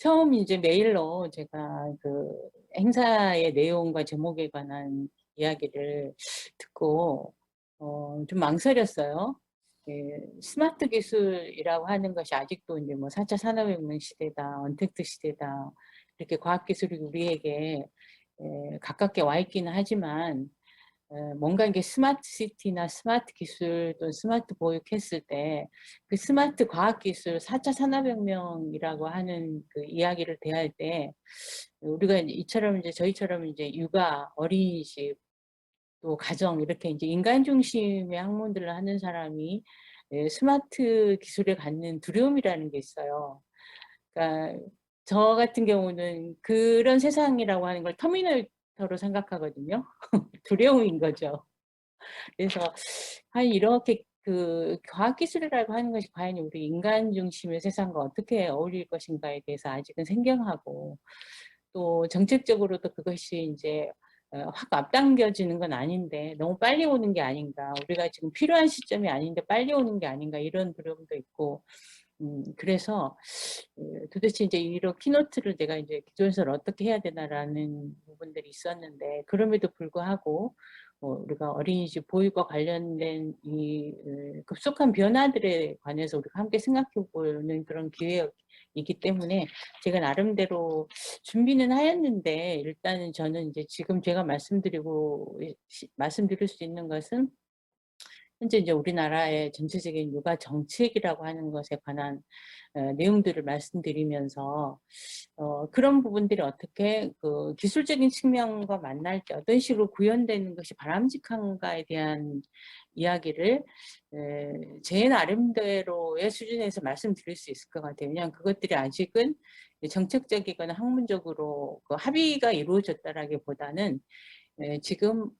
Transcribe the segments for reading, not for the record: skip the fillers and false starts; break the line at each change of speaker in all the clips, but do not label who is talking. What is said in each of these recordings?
처음 이제 메일로 제가 그 행사의 내용과 제목에 관한 이야기를 듣고 좀 망설였어요. 예, 스마트 기술이라고 하는 것이 아직도 이제 뭐 4차 산업혁명 시대다, 언택트 시대다, 이렇게 과학기술이 우리에게 가깝게 와 있기는 하지만 뭔가 이게 스마트 시티나 스마트 기술 또는 스마트 보육했을 때 그 스마트 과학기술 4차 산업혁명이라고 하는 그 이야기를 대할 때 우리가 이처럼 이제 저희처럼 이제 육아, 어린이집, 또 가정 이렇게 이제 인간 중심의 학문들을 하는 사람이 스마트 기술에 갖는 두려움이라는 게 있어요. 그러니까 저 같은 경우는 그런 세상이라고 하는 걸 터미네이터로 생각하거든요. 두려움인 거죠. 그래서 이렇게 그 과학기술이라고 하는 것이 과연 우리 인간 중심의 세상과 어떻게 어울릴 것인가에 대해서 아직은 생경하고, 또 정책적으로도 그것이 이제 확 앞당겨지는 건 아닌데 너무 빨리 오는 게 아닌가, 우리가 지금 필요한 시점이 아닌데 빨리 오는 게 아닌가, 이런 두려움도 있고. 그래서 도대체 이제 이런 키노트를 내가 이제 기존에서 어떻게 해야 되나라는 부분들이 있었는데, 그럼에도 불구하고 우리가 어린이집 보육과 관련된 이 급속한 변화들에 관해서 우리가 함께 생각해 보는 그런 기회이기 때문에 제가 나름대로 준비는 하였는데, 일단은 저는 이제 지금 제가 말씀드릴 수 있는 것은 현재 이제 우리나라의 전체적인 육아 정책이라고 하는 것에 관한 내용들을 말씀드리면서 그런 부분들이 어떻게 그 기술적인 측면과 만날 때 어떤 식으로 구현되는 것이 바람직한가에 대한 이야기를 제 나름대로의 수준에서 말씀드릴 수 있을 것 같아요. 왜냐하면 그것들이 아직은 정책적이거나 학문적으로 그 합의가 이루어졌다라기보다는 지금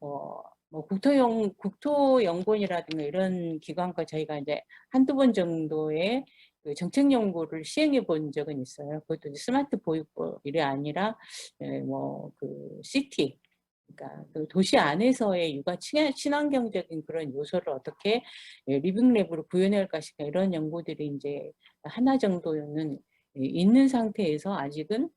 뭐 국토연구원이라든가 이런 기관과 저희가 이제 한두 번 정도의 그 정책 연구를 시행해 본 적은 있어요. 그것도 이제 스마트 보육법이 아니라 뭐그 시티, 그러니까 그 도시 안에서의 육아 친환경적인 그런 요소를 어떻게 리빙랩으로 구현할 것인가, 이런 연구들이 이제 하나 정도는 있는 상태에서 아직은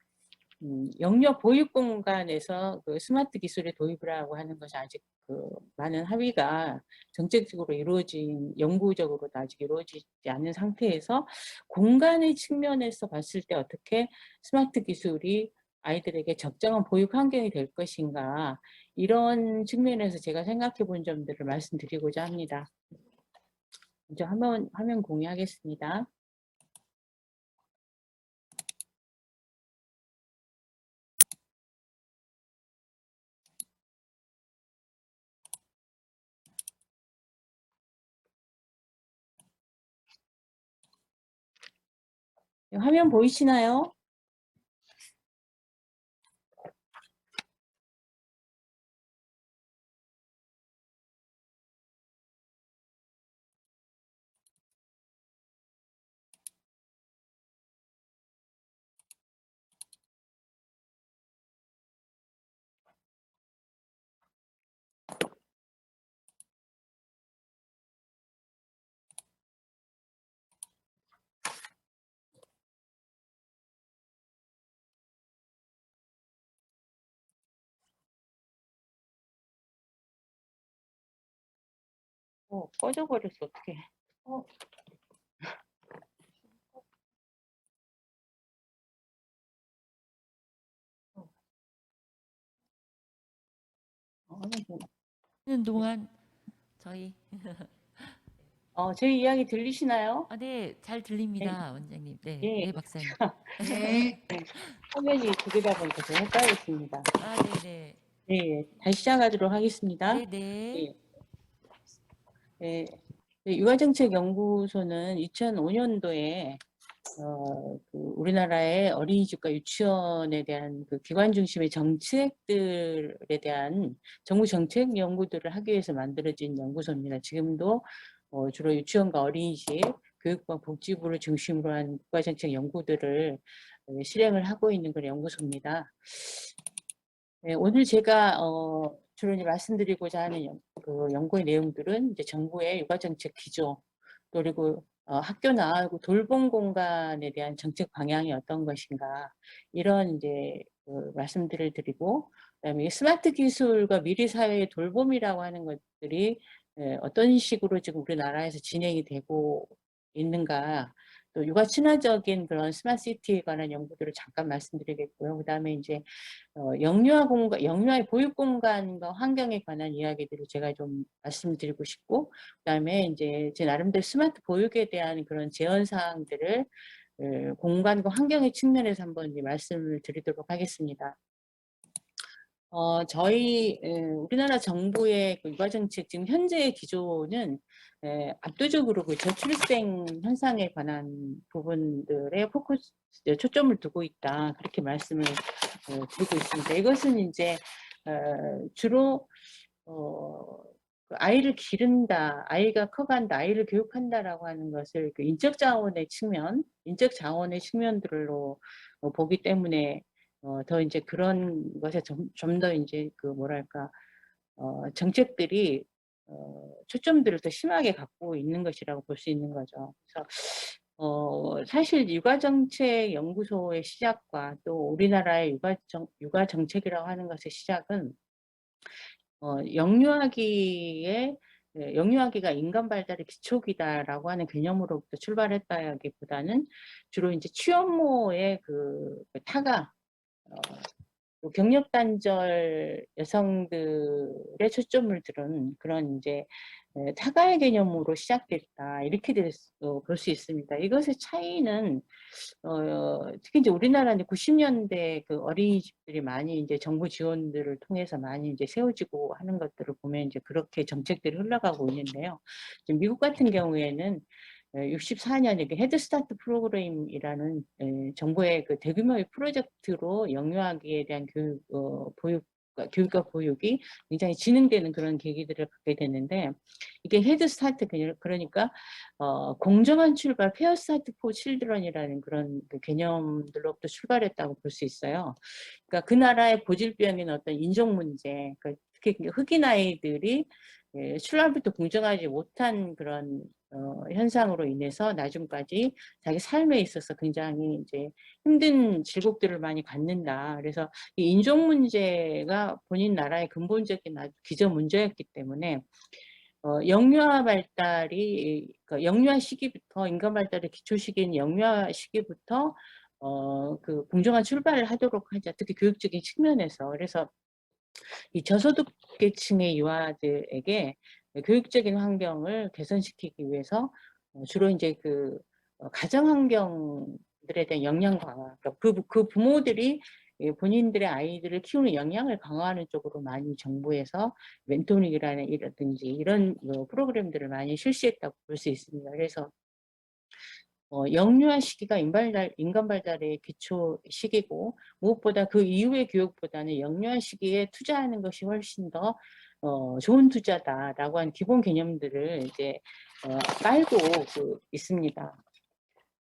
영역 보육 공간에서 그 스마트 기술의 도입을 하고 하는 것이 아직 그 많은 합의가 정책적으로 이루어진, 연구적으로도 아직 이루어지지 않은 상태에서 공간의 측면에서 봤을 때 어떻게 스마트 기술이 아이들에게 적정한 보육 환경이 될 것인가, 이런 측면에서 제가 생각해 본 점들을 말씀드리고자 합니다. 먼저 화면 공유하겠습니다. 화면 보이시나요? 꺼져버렸어, 어떡해.
하는 동안 저희
제 이야기 들리시나요?
네, 잘
네.
들립니다, 원장님. 네,
예.
네, 박사님.
네. 화면이 두 개다 보니까 좀 헷갈렸습니다.
아, 네, 네.
예, 다시 시작하도록 하겠습니다.
네, 네.
예. 예. 육아정책연구소는 2005년도에 그 우리나라의 어린이집과 유치원에 대한 그 기관 중심의 정책들에 대한 정부 정책 연구들을 하기 위해서 만들어진 연구소입니다. 지금도 주로 유치원과 어린이집, 교육과 복지부를 중심으로 한 국가정책 연구들을 실행을 하고 있는 그런 연구소입니다. 네, 오늘 제가 주로 이제 말씀드리고자 하는 그 연구의 내용들은 이제 정부의 육아정책 기조, 그리고 학교나 돌봄 공간에 대한 정책 방향이 어떤 것인가 이런 이제 그 말씀들을 드리고 그다음에 이 스마트 기술과 미래 사회의 돌봄이라고 하는 것들이 어떤 식으로 지금 우리나라에서 진행이 되고 있는가 또 육아 친화적인 그런 스마트 시티에 관한 연구들을 잠깐 말씀드리겠고요. 그다음에 이제 영유아의 보육 공간과 환경에 관한 이야기들을 제가 좀 말씀드리고 싶고, 그다음에 이제 제 나름대로 스마트 보육에 대한 그런 제언 사항들을 공간과 환경의 측면에서 한번 이제 말씀을 드리도록 하겠습니다. 저희 우리나라 정부의 그 육아 정책 지금 현재의 기조는 압도적으로 그 저출생 현상에 관한 부분들에 포커스 초점을 두고 있다 그렇게 말씀을 드리고 있습니다. 이것은 이제 주로 그 아이를 기른다, 아이가 커간다, 아이를 교육한다라고 하는 것을 그 인적 자원의 측면, 인적 자원의 측면들로 보기 때문에 더 이제 그런 것에 좀 더 이제 그 뭐랄까 정책들이 초점들을 더 심하게 갖고 있는 것이라고 볼 수 있는 거죠. 그래서 사실 육아정책 연구소의 시작과 또 우리나라의 육아 정책이라고 하는 것의 시작은 영유아기에 영유아기가 인간 발달의 기초기다라고 하는 개념으로부터 출발했다기보다는 주로 이제 취업모의 그 타가 또 경력 단절 여성들의 초점을 두른 그런 이제 타가의 개념으로 시작됐다 이렇게 볼 수 있습니다. 이것의 차이는 특히 이제 우리나라는 90년대 그 어린이집들이 많이 이제 정부 지원들을 통해서 많이 이제 세워지고 하는 것들을 보면 이제 그렇게 정책들이 흘러가고 있는데요. 지금 미국 같은 경우에는 64년 이게 헤드스타트 프로그램이라는 정부의 그 대규모의 프로젝트로 영유아기에 대한 교육과 보육이 굉장히 진행되는 그런 계기들을 갖게 됐는데 이게 헤드스타트 그러니까 공정한 출발 페어 스타트 포 칠드런이라는 그런 그 개념들로부터 출발했다고 볼 수 있어요. 그러니까 그 나라의 고질병인 어떤 인종 문제, 그러니까 특히 흑인 아이들이 출발부터 공정하지 못한 그런 현상으로 인해서 나중까지 자기 삶에 있어서 굉장히 이제 힘든 질곡들을 많이 갖는다. 그래서 이 인종 문제가 본인 나라의 근본적인 아주 기저 문제였기 때문에 영유아 발달이 그러니까 영유아 시기부터 인간 발달의 기초 시기인 영유아 시기부터 그 공정한 출발을 하도록 하자. 특히 교육적인 측면에서. 그래서 이 저소득계층의 유아들에게 교육적인 환경을 개선시키기 위해서 주로 이제 그 가정 환경들에 대한 역량 강화, 그러니까 그 부모들이 본인들의 아이들을 키우는 역량을 강화하는 쪽으로 많이 정부에서 멘토링이라든지 이런 프로그램들을 많이 실시했다고 볼 수 있습니다. 그래서 영유아 시기가 인간 발달의 기초 시기고 무엇보다 그 이후의 교육보다는 영유아 시기에 투자하는 것이 훨씬 더 좋은 투자다라고 하는 기본 개념들을 이제 깔고 있습니다.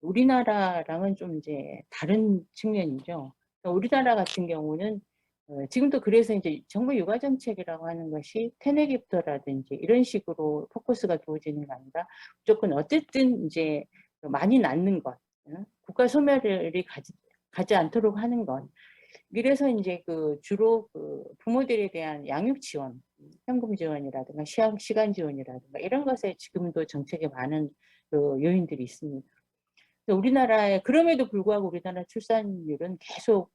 우리나라랑은 좀 이제 다른 측면이죠. 그러니까 우리나라 같은 경우는 지금도 그래서 이제 정부 육아 정책이라고 하는 것이 태네기부터라든지 이런 식으로 포커스가 두어지는 게 아니라 무조건 어쨌든 이제 많이 낳는 것, 국가 소멸이 가지 않도록 하는 것. 이래서 이제 그 주로 그 부모들에 대한 양육 지원, 현금 지원이라든가 시간 지원이라든가 이런 것에 지금도 정책에 많은 그 요인들이 있습니다. 우리나라에 그럼에도 불구하고 우리나라 출산율은 계속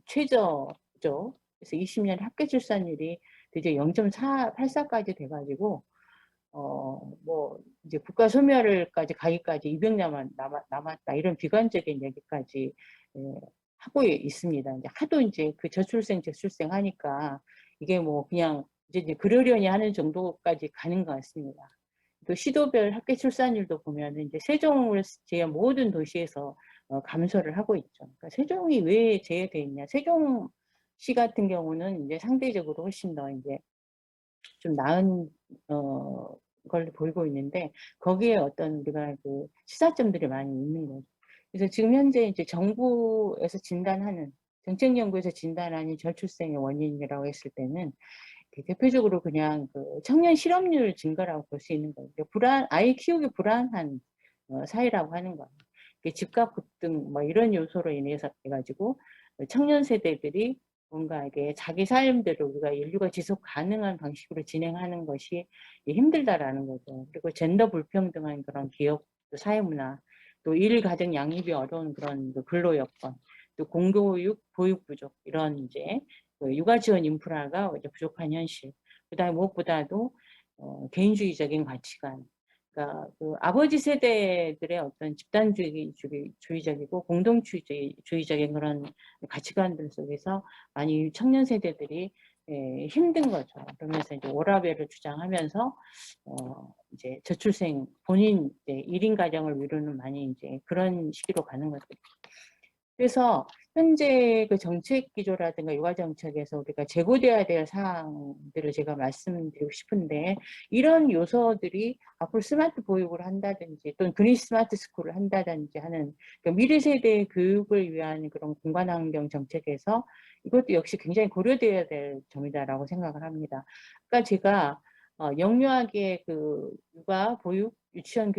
최저죠. 그래서 20년 합계 출산율이 이제 0.84까지 돼가지고 뭐 이제 국가 소멸을까지 가기까지 200년 남았다 이런 비관적인 얘기까지 하고 있습니다. 이제 하도 이제 그 저출생 하니까 이게 뭐 그냥 이제 그러려니 하는 정도까지 가는 것 같습니다. 또 시도별 합계 출산율도 보면은 이제 세종을 제외한 모든 도시에서 감소를 하고 있죠. 그러니까 세종이 왜 제외돼 있냐? 세종시 같은 경우는 이제 상대적으로 훨씬 더 이제 좀 나은 걸 보이고 있는데 거기에 어떤 우리가 그 시사점들이 많이 있는 거죠. 그래서 지금 현재 이제 정부에서 진단하는 정책 연구에서 진단하는 저출생의 원인이라고 했을 때는 대표적으로 그냥 그 청년 실업률 증가라고 볼 수 있는 거예요. 아이 키우기 불안한 사회라고 하는 거예요. 집값 급등 뭐 이런 요소로 인해서 해가지고 청년 세대들이 뭔가 이게 자기 삶대로 우리가 인류가 지속 가능한 방식으로 진행하는 것이 힘들다라는 거죠. 그리고 젠더 불평등한 그런 기업 사회문화, 또 일 가정 양립이 어려운 그런 근로 여건, 또 공교육 보육 부족 이런 이제 육아 지원 인프라가 이제 부족한 현실. 그다음에 무엇보다도 개인주의적인 가치관. 그러니까 그 아버지 세대들의 어떤 집단주의적이고 공동주의적인 그런 가치관들 속에서 많이 청년 세대들이 힘든 거죠. 그러면서 이제 워라밸을 주장하면서 이제 저출생 본인 이제 1인 가정을 이루는 많이 이제 그런 시기로 가는 거죠. 그래서 현재 그 정책 기조라든가 육아 정책에서 우리가 재고돼야 될 사항들을 제가 말씀드리고 싶은데, 이런 요소들이 앞으로 스마트 보육을 한다든지 또는 그린 스마트 스쿨을 한다든지 하는 미래 세대의 교육을 위한 그런 공간 환경 정책에서 이것도 역시 굉장히 고려돼야 될 점이다라고 생각을 합니다. 그러니까 제가 영유아기의 그 육아 보육, 유치원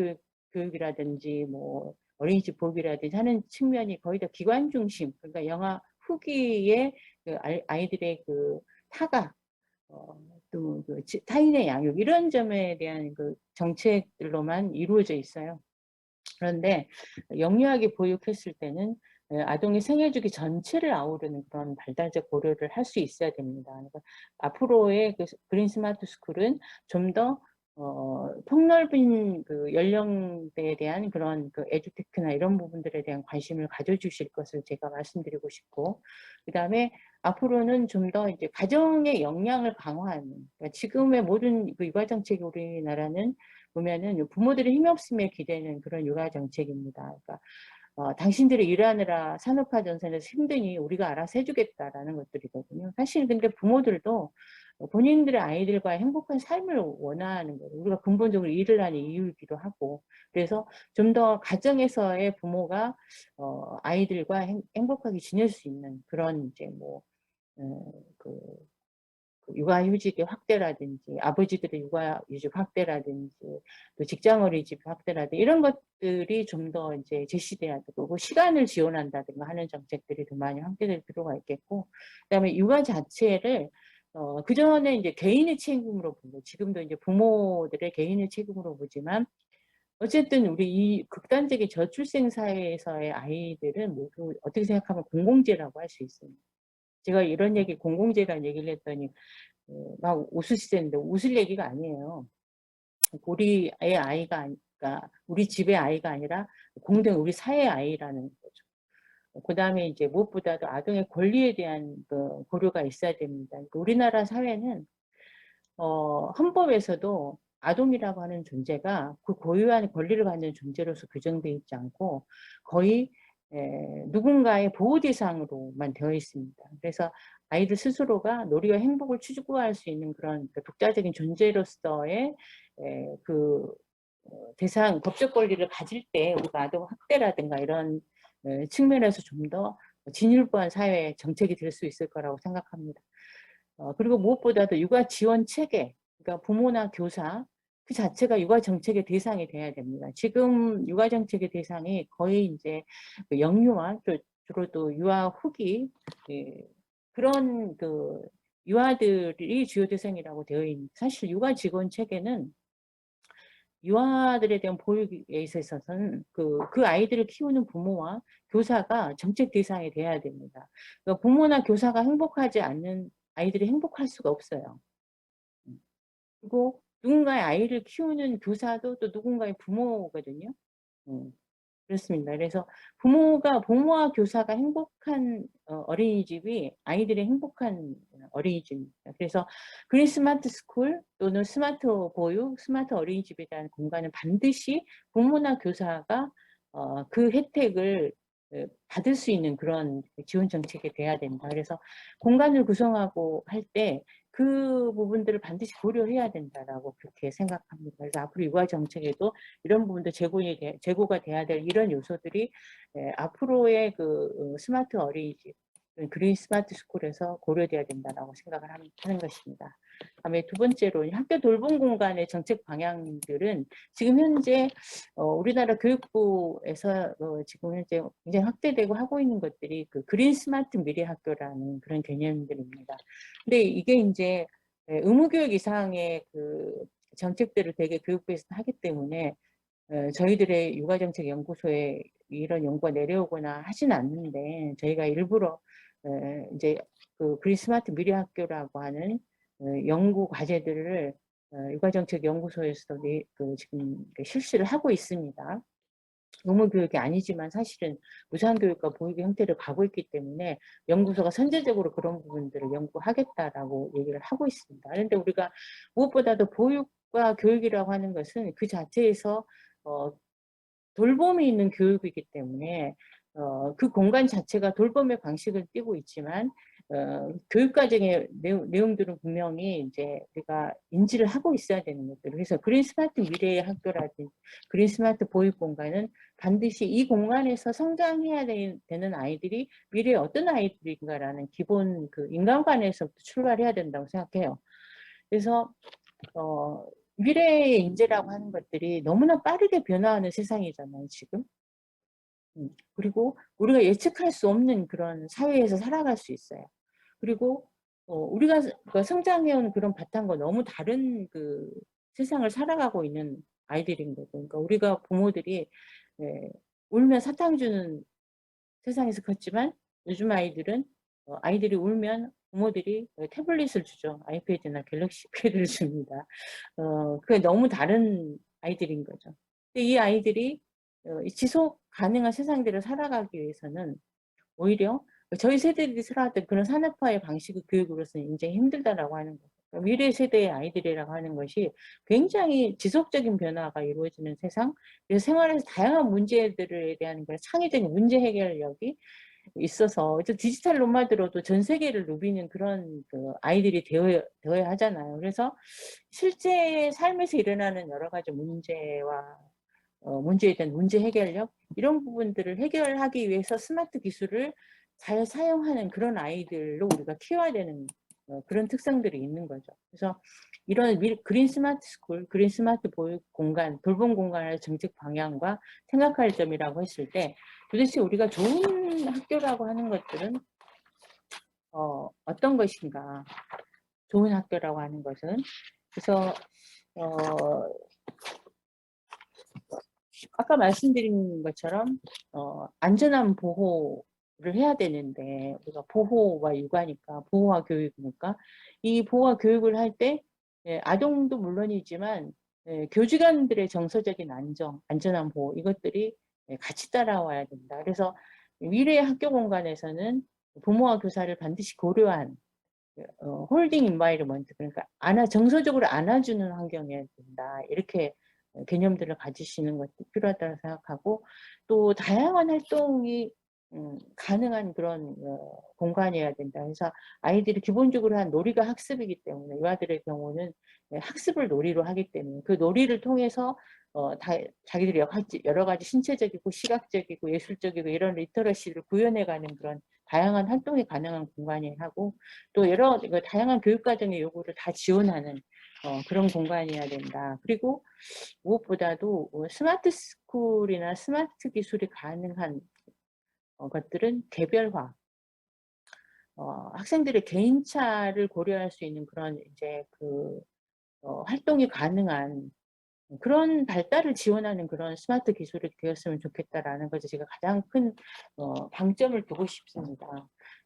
교육이라든지 뭐 어린이집 보육이라든지 하는 측면이 거의 다 기관 중심, 그러니까 영아 후기의 그 아이들의 그 타가, 또 그 타인의 양육 이런 점에 대한 그 정책들로만 이루어져 있어요. 그런데 영유아기 보육했을 때는 아동의 생애주기 전체를 아우르는 그런 발달적 고려를 할 수 있어야 됩니다. 그러니까 앞으로의 그 그린 스마트 스쿨은 좀 더 폭넓은 그 연령대에 대한 그런 그 에듀테크나 이런 부분들에 대한 관심을 가져주실 것을 제가 말씀드리고 싶고, 그다음에 앞으로는 좀 더 이제 가정의 역량을 강화하는, 그러니까 지금의 모든 그 육아 정책이 우리나라는 보면은 부모들의 힘이 없음에 기대는 그런 육아 정책입니다. 그러니까 당신들이 일하느라 산업화 전선에서 힘드니 우리가 알아서 해주겠다라는 것들이거든요. 사실 근데 부모들도 본인들의 아이들과 행복한 삶을 원하는 거예요. 우리가 근본적으로 일을 하는 이유이기도 하고. 그래서 좀 더 가정에서의 부모가 아이들과 행복하게 지낼 수 있는 그런 이제 뭐 그 육아휴직의 확대라든지 아버지들의 육아휴직 확대라든지 또 직장 어린이집 확대라든지 이런 것들이 좀 더 이제 제시돼야 되고, 시간을 지원한다든가 하는 정책들이 더 많이 확대될 필요가 있겠고, 그다음에 육아 자체를 그전에 이제 개인의 책임으로 보고 지금도 이제 부모들의 개인의 책임으로 보지만, 어쨌든 우리 이 극단적인 저출생 사회에서의 아이들은 모두 어떻게 생각하면 공공재라고 할 수 있습니다. 제가 이런 얘기, 공공재라는 얘기를 했더니 막 웃으시는데 웃을 얘기가 아니에요. 우리의 아이가, 그러니까 우리 집의 아이가 아니라 공동 우리 사회의 아이라는 거죠. 그다음에 이제 무엇보다도 아동의 권리에 대한 그 고려가 있어야 됩니다. 그러니까 우리나라 사회는 헌법에서도 아동이라고 하는 존재가 그 고유한 권리를 갖는 존재로서 규정되어 있지 않고 거의 누군가의 보호 대상으로만 되어 있습니다. 그래서 아이들 스스로가 놀이와 행복을 추구할 수 있는 그런 독자적인 존재로서의 그 대상, 법적 권리를 가질 때 우리가 아동 학대라든가 이런 측면에서 좀 더 진일보한 사회 정책이 될 수 있을 거라고 생각합니다. 그리고 무엇보다도 육아 지원 체계, 그러니까 부모나 교사 그 자체가 육아 정책의 대상이 돼야 됩니다. 지금 육아 정책의 대상이 거의 이제 영유아, 주로 또 유아 후기, 그런 그 유아들이 주요 대상이라고 되어 있는, 사실 육아 지원 체계는 유아들에 대한 보육에 있어서는 그 아이들을 키우는 부모와 교사가 정책 대상이 돼야 됩니다. 그러니까 부모나 교사가 행복하지 않는 아이들이 행복할 수가 없어요. 그리고 누군가의 아이를 키우는 교사도 또 누군가의 부모거든요. 그렇습니다. 그래서 부모와 교사가 행복한 어린이집이 아이들의 행복한 어린이집입니다. 그래서 그린 스마트 스쿨 또는 스마트 보육, 스마트 어린이집에 대한 공간은 반드시 부모나 교사가 그 혜택을 받을 수 있는 그런 지원 정책이 돼야 된다. 그래서 공간을 구성하고 할 때 그 부분들을 반드시 고려해야 된다라고 그렇게 생각합니다. 그래서 앞으로 육아 정책에도 이런 부분도 제고가 돼야 될 이런 요소들이 앞으로의 그 스마트 어린이집 그린 스마트 스쿨에서 고려돼야 된다라고 생각을 하는 것입니다. 다음에 두 번째로 학교 돌봄 공간의 정책 방향들은 지금 현재 우리나라 교육부에서 지금 현재 굉장히 확대되고 하고 있는 것들이 그 그린 스마트 미래 학교라는 그런 개념들입니다. 근데 이게 이제 의무 교육 이상의 그 정책들을 되게 교육부에서 하기 때문에 저희들의 육아정책연구소에 이런 연구가 내려오거나 하진 않는데 저희가 일부러 이제 그 그린 스마트 미래 학교라고 하는 연구 과제들을 육아정책연구소에서 지금 실시를 하고 있습니다. 의무 교육이 아니지만 사실은 무상 교육과 보육의 형태를 가고 있기 때문에 연구소가 선제적으로 그런 부분들을 연구하겠다라고 얘기를 하고 있습니다. 그런데 우리가 무엇보다도 보육과 교육이라고 하는 것은 그 자체에서 돌봄이 있는 교육이기 때문에 그 공간 자체가 돌봄의 방식을 띠고 있지만 교육 과정의 내용들은 분명히 이제 우리가 인지를 하고 있어야 되는 것들. 그래서 그린 스마트 미래의 학교라든지 그린 스마트 보육 공간은 반드시 이 공간에서 성장해야 되는 아이들이 미래에 어떤 아이들인가라는 기본 그 인간관에서부터 출발해야 된다고 생각해요. 그래서 미래의 인재라고 하는 것들이 너무나 빠르게 변화하는 세상이잖아요, 지금. 그리고 우리가 예측할 수 없는 그런 사회에서 살아갈 수 있어요. 그리고 우리가 성장해온 그런 바탕과 너무 다른 그 세상을 살아가고 있는 아이들인 거죠. 그러니까 우리가 부모들이 울면 사탕 주는 세상에서 컸지만 요즘 아이들은 아이들이 울면 부모들이 태블릿을 주죠. 아이패드나 갤럭시 패드를 줍니다. 그게 너무 다른 아이들인 거죠. 근데 이 아이들이 지속 가능한 세상들을 살아가기 위해서는 오히려 저희 세대들이 살아왔던 그런 산업화의 방식의 교육으로서는 굉장히 힘들다라고 하는 거죠. 그러니까 미래 세대의 아이들이라고 하는 것이 굉장히 지속적인 변화가 이루어지는 세상, 그래서 생활에서 다양한 문제들에 대한 그런 창의적인 문제 해결력이 있어서 디지털 노마드로도 전 세계를 누비는 그런 그 아이들이 되어야 하잖아요. 그래서 실제 삶에서 일어나는 여러 가지 문제와 문제에 대한 문제 해결력 이런 부분들을 해결하기 위해서 스마트 기술을 잘 사용하는 그런 아이들로 우리가 키워야 되는 그런 특성들이 있는 거죠. 그래서 이런 그린 스마트 스쿨, 그린 스마트 보육 공간, 돌봄 공간의 정책 방향과 생각할 점이라고 했을 때 도대체 우리가 좋은 학교라고 하는 것들은 어떤 것인가? 좋은 학교라고 하는 것은 그래서 아까 말씀드린 것처럼 안전한 보호를 해야 되는데 우리가 보호와 육아니까 보호와 교육이니까 이 보호와 교육을 할 때 아동도 물론이지만 교직원들의 정서적인 안전한 보호 이것들이 같이 따라와야 된다. 그래서 미래의 학교 공간에서는 부모와 교사를 반드시 고려한 홀딩 인바이러먼트 그러니까 정서적으로 안아주는 환경이어야 된다. 이렇게 개념들을 가지시는 것도 필요하다고 생각하고 또 다양한 활동이 가능한 그런 공간이어야 된다. 그래서 아이들이 기본적으로 한 놀이가 학습이기 때문에 이와들의 경우는 학습을 놀이로 하기 때문에 그 놀이를 통해서 자기들이 여러 가지 신체적이고 시각적이고 예술적이고 이런 리터러시를 구현해가는 그런 다양한 활동이 가능한 공간이 하고 또 여러 다양한 교육과정의 요구를 다 지원하는 그런 공간이어야 된다. 그리고 무엇보다도 스마트 스쿨이나 스마트 기술이 가능한 것들은 개별화, 학생들의 개인차를 고려할 수 있는 그런 이제 그 활동이 가능한 그런 발달을 지원하는 그런 스마트 기술이 되었으면 좋겠다라는 것이 제가 가장 큰 방점을 두고 싶습니다.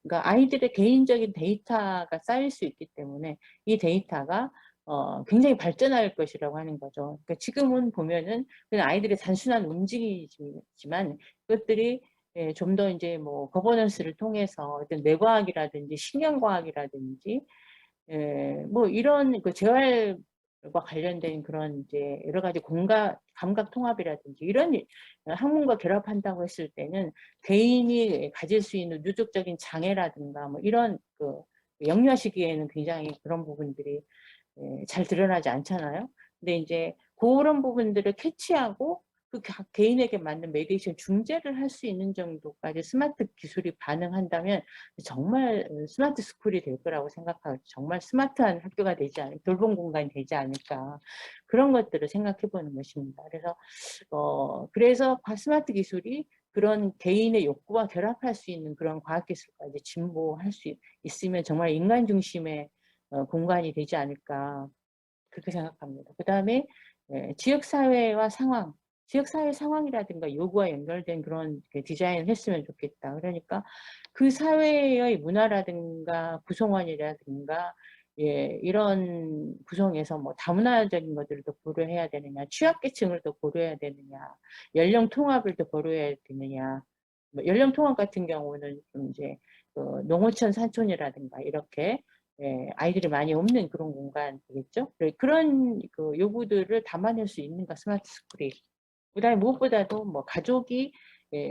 그러니까 아이들의 개인적인 데이터가 쌓일 수 있기 때문에 이 데이터가 굉장히 발전할 것이라고 하는 거죠. 그러니까 지금은 보면은 그냥 아이들의 단순한 움직임이지만 그것들이 좀 더 이제 뭐 거버넌스를 통해서 어떤 뇌과학이라든지 신경과학이라든지 뭐 이런 그 재활과 관련된 그런 이제 여러 가지 감각 통합이라든지 이런 학문과 결합한다고 했을 때는 개인이 가질 수 있는 누적적인 장애라든가 뭐 이런 그 영유아 시기에는 굉장히 그런 부분들이 잘 드러나지 않잖아요. 근데 이제 그런 부분들을 캐치하고 그 개인에게 맞는 메디에이션 중재를 할 수 있는 정도까지 스마트 기술이 반응한다면 정말 스마트 스쿨이 될 거라고 생각하고 정말 스마트한 학교가 되지 않을까, 돌봄 공간이 되지 않을까 그런 것들을 생각해 보는 것입니다. 그래서 스마트 기술이 그런 개인의 욕구와 결합할 수 있는 그런 과학기술까지 진보할 수 있으면 정말 인간 중심의 공간이 되지 않을까 그렇게 생각합니다. 그 다음에 지역사회와 상황, 지역사회 상황이라든가 요구와 연결된 그런 디자인을 했으면 좋겠다. 그러니까 그 사회의 문화라든가 구성원이라든가 이런 구성에서 뭐 다문화적인 것들을 더 고려해야 되느냐, 취약계층을 더 고려해야 되느냐, 연령 통합을 더 고려해야 되느냐. 뭐 연령 통합 같은 경우는 좀 이제 농어촌 산촌이라든가 이렇게 아이들이 많이 없는 그런 공간이겠죠. 그런 그 요구들을 담아낼 수 있는가 스마트 스쿨이. 그다음에 무엇보다도 뭐 가족이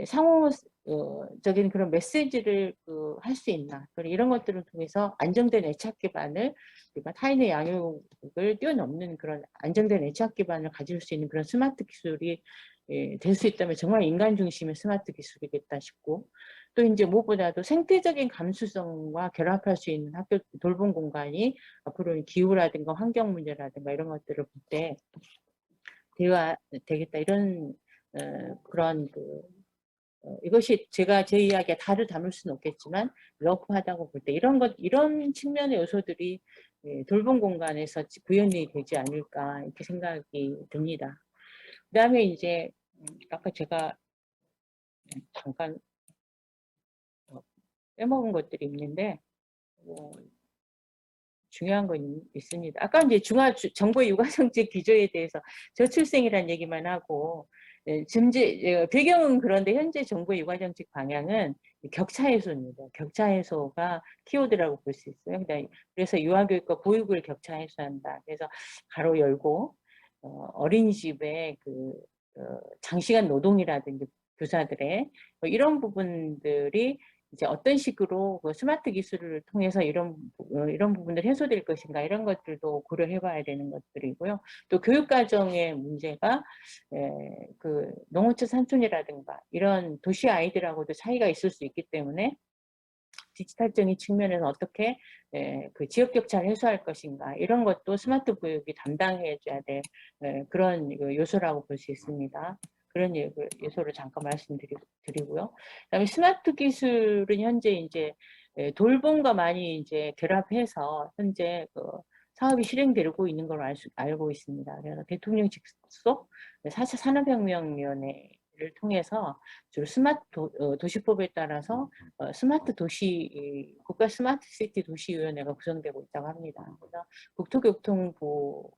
상호적인 그런 메시지를 할 수 있나. 이런 것들을 통해서 안정된 애착 기반을 그러니까 타인의 양육을 뛰어넘는 그런 안정된 애착 기반을 가질 수 있는 그런 스마트 기술이 될 수 있다면 정말 인간 중심의 스마트 기술이겠다 싶고 또 이제 무엇보다도 생태적인 감수성과 결합할 수 있는 학교 돌봄 공간이 앞으로 기후라든가 환경 문제라든가 이런 것들을 볼 때 되겠다 이런 그런 이것이 제가 제 이야기에 다를 담을 수는 없겠지만 러프하다고 볼 때 이런 측면의 요소들이 돌봄 공간에서 구현이 되지 않을까 이렇게 생각이 듭니다. 그다음에 이제 아까 제가 잠깐 빼먹은 것들이 있는데 중요한 건 있습니다. 아까 이제 정부의 육아정책 기조에 대해서 저출생이라는 얘기만 하고 배경은 그런데 현재 정부의 육아정책 방향은 격차 해소입니다. 격차 해소가 키워드라고 볼 수 있어요. 그래서 유아교육과 보육을 격차 해소한다. 그래서 가로 열고 어린이집의 장시간 노동이라든지 교사들의 이런 부분들이 이제 어떤 식으로 스마트 기술을 통해서 이런 부분들이 해소될 것인가 이런 것들도 고려해 봐야 되는 것들이고요. 또 교육과정의 문제가 농어촌 산촌이라든가 이런 도시 아이들하고도 차이가 있을 수 있기 때문에 디지털적인 측면에서 어떻게 그 지역 격차를 해소할 것인가 이런 것도 스마트 교육이 담당해 줘야 될 그런 요소라고 볼 수 있습니다. 그런 요소를 잠깐 말씀드리고요. 그다음에 스마트 기술은 현재 이제 돌봄과 많이 이제 결합해서 현재 사업이 실행되고 있는 걸로 알고 있습니다. 그래서 대통령 직속 4차 산업혁명위원회를 통해서 주로 스마트 도시법에 따라서 스마트 도시 국가 스마트 시티 도시위원회가 구성되고 있다고 합니다. 그래서 국토교통부에서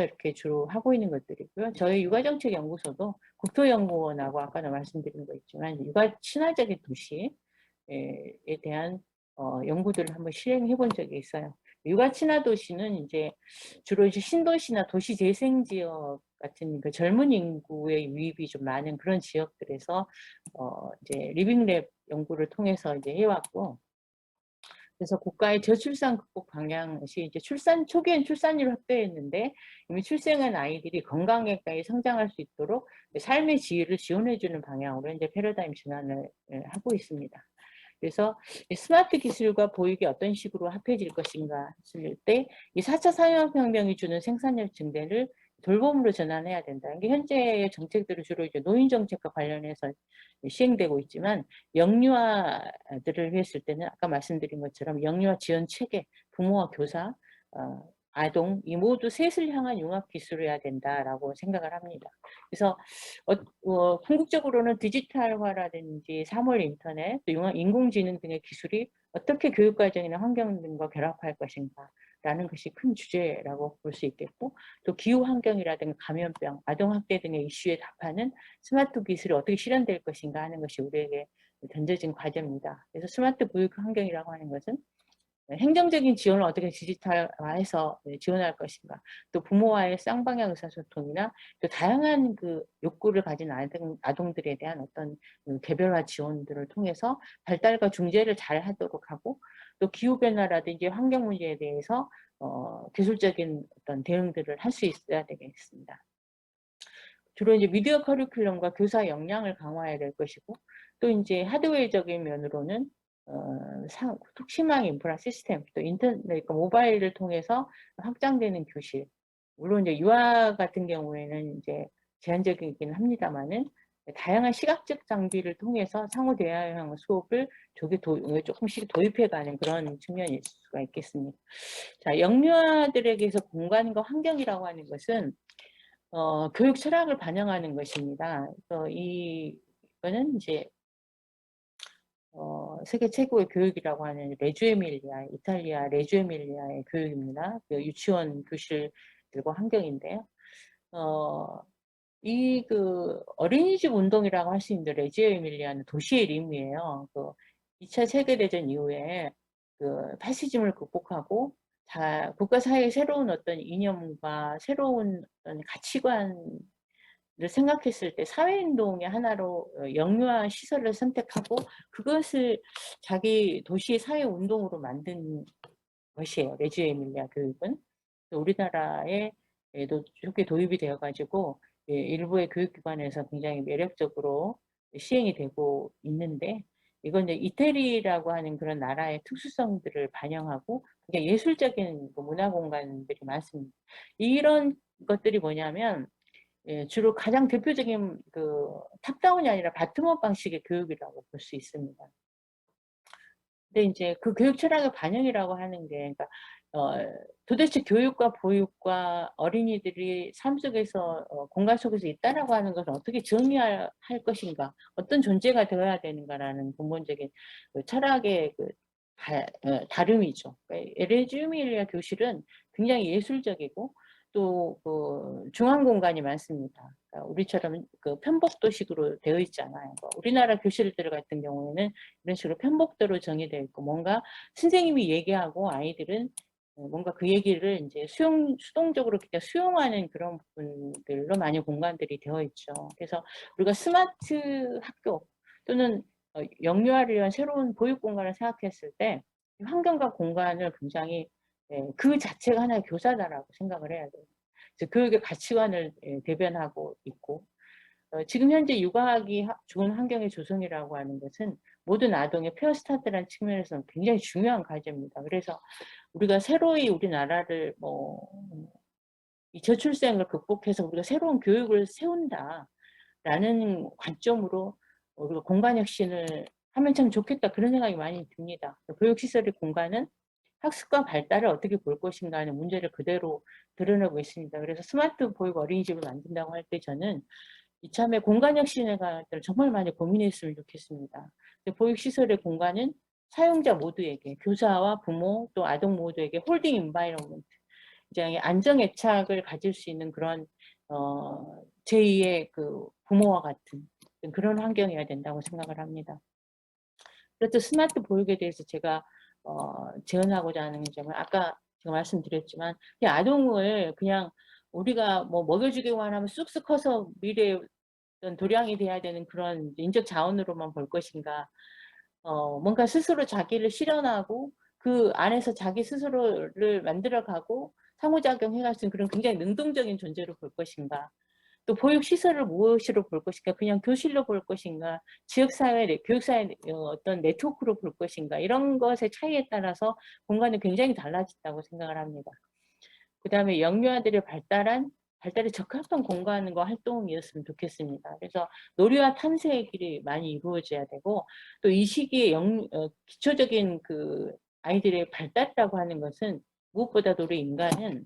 이렇게 주로 하고 있는 것들이고요. 저희 육아정책연구소도 국토연구원하고 아까도 말씀드린 거 있지만 육아 친화적인 도시에 대한 연구들을 한번 실행해 본 적이 있어요. 육아 친화 도시는 이제 주로 이제 신도시나 도시 재생 지역 같은 그 젊은 인구의 유입이 좀 많은 그런 지역들에서 이제 리빙랩 연구를 통해서 이제 해왔고, 그래서 국가의 저출산 극복 방향시 이제 출산 초기엔 출산율을 확대했는데 이미 출생한 아이들이 건강하게 성장할 수 있도록 삶의 지위를 지원해주는 방향으로 이제 패러다임 전환을 하고 있습니다. 그래서 스마트 기술과 보육이 어떤 식으로 합해질 것인가 했을 때 이 4차 산업혁명이 주는 생산력 증대를 돌봄으로 전환해야 된다. 이게 현재의 정책들은 주로 이제 노인 정책과 관련해서 시행되고 있지만 영유아들을 했을 때는 아까 말씀드린 것처럼 영유아 지원 체계, 부모와 교사, 아동 이 모두 셋을 향한 융합 기술이어야 된다라고 생각을 합니다. 그래서 궁극적으로는 디지털화라든지 사물 인터넷, 또 인공지능 등의 기술이 어떻게 교육과정이나 환경 등과 결합할 것인가라는 것이 큰 주제라고 볼 수 있겠고, 또 기후 환경이라든가 감염병, 아동학대 등의 이슈에 답하는 스마트 기술이 어떻게 실현될 것인가 하는 것이 우리에게 던져진 과제입니다. 그래서 스마트 교육 환경이라고 하는 것은 행정적인 지원을 어떻게 디지털화해서 지원할 것인가, 또 부모와의 쌍방향 의사소통이나 또 다양한 그 욕구를 가진 아동들에 대한 어떤 개별화 지원들을 통해서 발달과 중재를 잘 하도록 하고, 또 기후변화라든지 환경 문제에 대해서 기술적인 어떤 대응들을 할 수 있어야 되겠습니다. 주로 이제 미디어 커리큘럼과 교사 역량을 강화해야 될 것이고, 또 이제 하드웨어적인 면으로는 톡심망 인프라 시스템, 또 인터넷, 그러니까 모바일을 통해서 확장되는 교실. 물론 이제 유아 같은 경우에는 이제 제한적이긴 합니다만은, 다양한 시각적 장비를 통해서 상호 대화형 수업을 조금씩 도입해가는 그런 측면이 있을 수가 있겠습니다. 자, 영유아들에게서 공간과 환경이라고 하는 것은 교육 철학을 반영하는 것입니다. 이거는 이제 세계 최고의 교육이라고 하는 레주 에밀리아, 이탈리아 레주 에밀리아의 교육입니다. 그 유치원 교실들과 환경인데요. 어린이집 운동이라고 할 수 있는 레주 에밀리아는 도시의 이름이에요. 2차 세계대전 이후에 파시즘을 극복하고 국가 사회의 새로운 어떤 이념과 새로운 어떤 가치관을 생각했을 때 사회운동의 하나로 영유아 시설을 선택하고 그것을 자기 도시 사회운동으로 만든 것이에요. 레주 에밀리아 교육은. 우리나라에도 좋게 도입이 되어가지고 일부의 교육기관에서 굉장히 매력적으로 시행이 되고 있는데, 이건 이제 이태리라고 하는 그런 나라의 특수성들을 반영하고 굉장히 예술적인 문화 공간들이 많습니다. 이런 것들이 뭐냐면 주로 가장 대표적인 탑다운이 아니라 바텀업 방식의 교육이라고 볼 수 있습니다. 근데 이제 그 교육 철학의 반영이라고 하는 게, 그러니까 도대체 교육과 보육과 어린이들이 삶 속에서 공간 속에서 있다라고 하는 것을 어떻게 정의할 것인가, 어떤 존재가 되어야 되는가라는 근본적인 철학의 다름이죠. 그러니까 레주 에밀리아 교실은 굉장히 예술적이고 또 중앙 공간이 많습니다. 그러니까 우리처럼 편복도식으로 되어 있잖아요. 우리나라 교실들 같은 경우에는 이런 식으로 편복도로 정의되어 있고, 뭔가 선생님이 얘기하고 아이들은 뭔가 그 얘기를 이제 수동적으로 그냥 수용하는 그런 부분들로 많이 공간들이 되어 있죠. 그래서 우리가 스마트 학교 또는 영유아를 위한 새로운 보육 공간을 생각했을 때 환경과 공간을 굉장히 그 자체가 하나의 교사다라고 생각을 해야 돼요. 교육의 가치관을 대변하고 있고, 지금 현재 육아하기 좋은 환경의 조성이라고 하는 것은 모든 아동의 페어 스타트라는 측면에서는 굉장히 중요한 과제입니다. 그래서 우리가 새로이 우리나라를 이 저출생을 극복해서 우리가 새로운 교육을 세운다라는 관점으로 우리가 공간혁신을 하면 참 좋겠다, 그런 생각이 많이 듭니다. 교육시설의 공간은 학습과 발달을 어떻게 볼 것인가 하는 문제를 그대로 드러내고 있습니다. 그래서 스마트 보육 어린이집을 만든다고 할 때 저는 이참에 공간혁신에 관해 정말 많이 고민했으면 좋겠습니다. 보육시설의 공간은 사용자 모두에게, 교사와 부모 또 아동 모두에게 홀딩 인바이러먼트, 굉장히 안정애착을 가질 수 있는 그런 제2의 부모와 같은 그런 환경이어야 된다고 생각을 합니다. 그래서 스마트 보육에 대해서 제가 제언하고자 하는 점은 아까 제가 말씀드렸지만, 그냥 아동을 그냥 우리가 먹여주기만 하면 쑥쑥 커서 미래에 어떤 도량이 돼야 되는 그런 인적 자원으로만 볼 것인가, 뭔가 스스로 자기를 실현하고 그 안에서 자기 스스로를 만들어가고 상호작용해갈 수 있는 그런 굉장히 능동적인 존재로 볼 것인가, 또 보육시설을 무엇으로 볼 것인가, 그냥 교실로 볼 것인가, 지역사회, 교육사회 어떤 네트워크로 볼 것인가, 이런 것의 차이에 따라서 공간이 굉장히 달라진다고 생각을 합니다. 그 다음에 영유아들의 발달에 적합한 공간과 활동이었으면 좋겠습니다. 그래서 놀이와 탐색의 길이 많이 이루어져야 되고, 또 이 시기에 기초적인 아이들의 발달이라고 하는 것은 무엇보다도 우리 인간은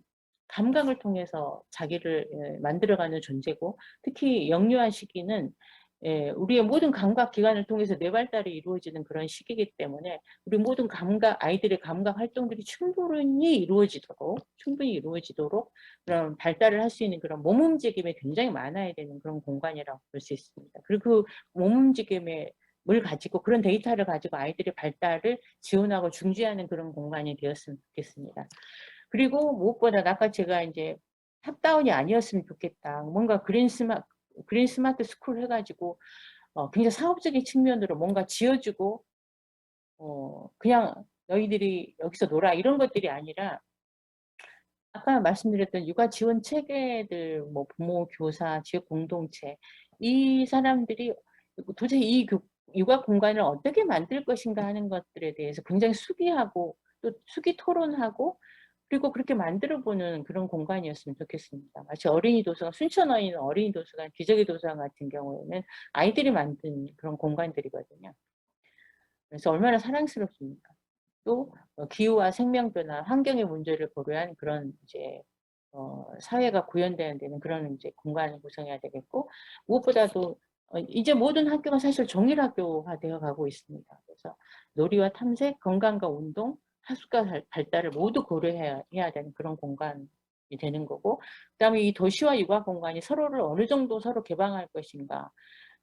감각을 통해서 자기를 만들어가는 존재고, 특히 영유아 시기는 우리의 모든 감각 기관을 통해서 뇌발달이 이루어지는 그런 시기이기 때문에 우리 모든 아이들의 감각 활동들이 충분히 이루어지도록 그런 발달을 할 수 있는 그런 몸 움직임이 굉장히 많아야 되는 그런 공간이라고 볼 수 있습니다. 그리고 그 몸 움직임을 가지고, 그런 데이터를 가지고 아이들의 발달을 지원하고 중지하는 그런 공간이 되었으면 좋겠습니다. 그리고 무엇보다 아까 제가 이제 탑다운이 아니었으면 좋겠다. 뭔가 그린 스마트 스쿨 해가지고 굉장히 사업적인 측면으로 뭔가 지어주고 그냥 너희들이 여기서 놀아, 이런 것들이 아니라 아까 말씀드렸던 육아 지원 체계들, 뭐 부모, 교사, 지역 공동체, 이 사람들이 도대체 이 육아 공간을 어떻게 만들 것인가 하는 것들에 대해서 굉장히 수기하고 또 수기 토론하고 그리고 그렇게 만들어 보는 그런 공간이었으면 좋겠습니다. 마치 어린이 도서관, 순천어에 있는 어린이 도서관, 기저귀 도서관 같은 경우에는 아이들이 만든 그런 공간들이거든요. 그래서 얼마나 사랑스럽습니까? 또 기후와 생명 변화, 환경의 문제를 고려한 그런 이제 사회가 구현되는 데는 그런 이제 공간을 구성해야 되겠고, 무엇보다도 이제 모든 학교가 사실 종일 학교화되어 가고 있습니다. 그래서 놀이와 탐색, 건강과 운동, 학습과 발달을 모두 고려해야 되는 그런 공간이 되는 거고, 그다음에 이 도시와 육아 공간이 서로를 어느 정도 서로 개방할 것인가.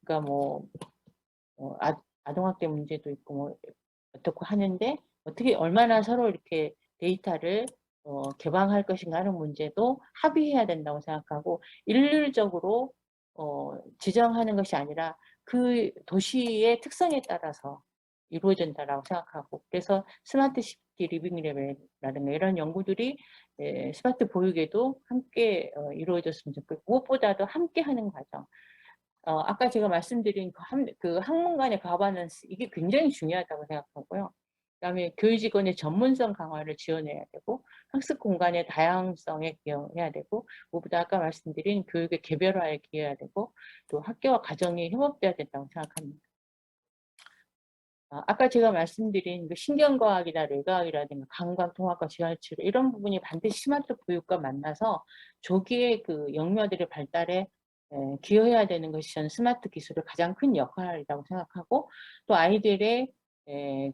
그러니까 뭐 아동학대 문제도 있고 뭐 어떻고 하는데 어떻게 얼마나 서로 이렇게 데이터를 개방할 것인가 하는 문제도 합의해야 된다고 생각하고, 일률적으로 지정하는 것이 아니라 그 도시의 특성에 따라서 이루어진다라고 생각하고, 그래서 스마트 시티 리빙 레벨이라든가 이런 연구들이 스마트 보육에도 함께 이루어졌으면 좋겠고, 무엇보다도 함께하는 과정. 아까 제가 말씀드린 그 학문간의 가버넌스, 이게 굉장히 중요하다고 생각하고요. 그다음에 교육직원의 전문성 강화를 지원해야 되고, 학습 공간의 다양성에 기여해야 되고, 무엇보다 아까 말씀드린 교육의 개별화에 기여해야 되고, 또 학교와 가정이 협업돼야 된다고 생각합니다. 아까 제가 말씀드린 그 신경과학이나 뇌과학이라든가 감각, 통합과 재활치료, 이런 부분이 반드시 스마트 보육과 만나서 조기에 그 영유아들의 발달에 기여해야 되는 것이 저는 스마트 기술의 가장 큰 역할이라고 생각하고, 또 아이들의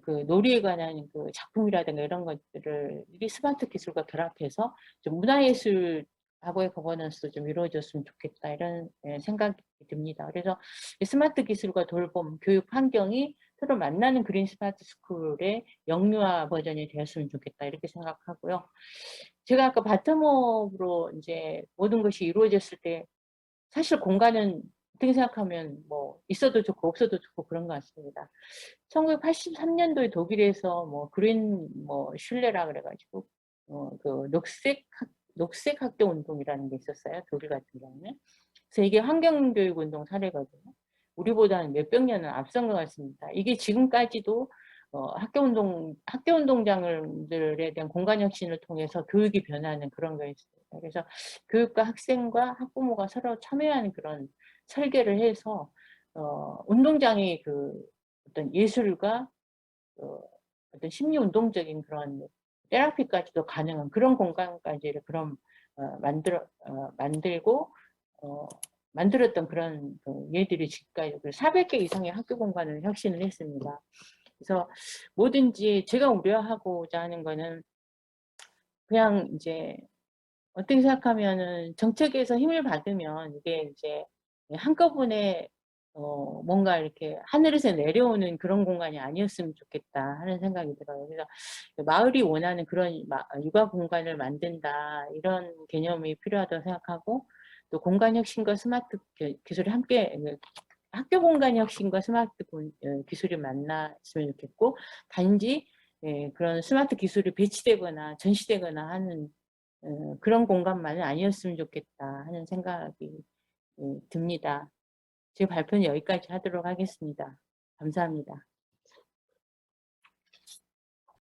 그 놀이에 관한 그 작품이라든가 이런 것들을 이 스마트 기술과 결합해서 좀 문화예술하고의 거버넌스도 좀 이루어졌으면 좋겠다, 이런 생각이 듭니다. 그래서 이 스마트 기술과 돌봄, 교육 환경이 서로 만나는 그린 스마트 스쿨의 영유아 버전이 되었으면 좋겠다, 이렇게 생각하고요. 제가 아까 바텀업으로 이제 모든 것이 이루어졌을 때 사실 공간은 어떻게 생각하면 뭐 있어도 좋고 없어도 좋고 그런 것 같습니다. 1983년도에 독일에서 뭐 그린 뭐 슐레라 그래 가지고 그 녹색 학교 운동이라는 게 있었어요, 독일 같은 경우는. 그래서 이게 환경 교육 운동 사례거든요. 우리보다는 몇백 년은 앞선 것 같습니다. 이게 지금까지도 학교 운동장들에 대한 공간 혁신을 통해서 교육이 변하는 그런 거였습니다. 그래서 교육과 학생과 학부모가 서로 참여하는 그런 설계를 해서 운동장이 그 어떤 예술과 어떤 심리 운동적인 그런 테라피까지도 가능한 그런 공간까지를 그런 만들고 어 만들었던 그런 그 예들이 지금까지 400개 이상의 학교 공간을 혁신을 했습니다. 그래서 뭐든지 제가 우려하고자 하는 거는 그냥 이제 어떻게 생각하면은 정책에서 힘을 받으면 이게 이제 한꺼번에 뭔가 이렇게 하늘에서 내려오는 그런 공간이 아니었으면 좋겠다 하는 생각이 들어요. 그래서 마을이 원하는 그런 육아 공간을 만든다, 이런 개념이 필요하다고 생각하고, 또 공간 혁신과 스마트 기술이 함께 학교 공간 혁신과 스마트 기술이 만났으면 좋겠고, 단지 그런 스마트 기술이 배치되거나 전시되거나 하는 그런 공간만은 아니었으면 좋겠다 하는 생각이 듭니다. 제 발표는 여기까지 하도록 하겠습니다. 감사합니다.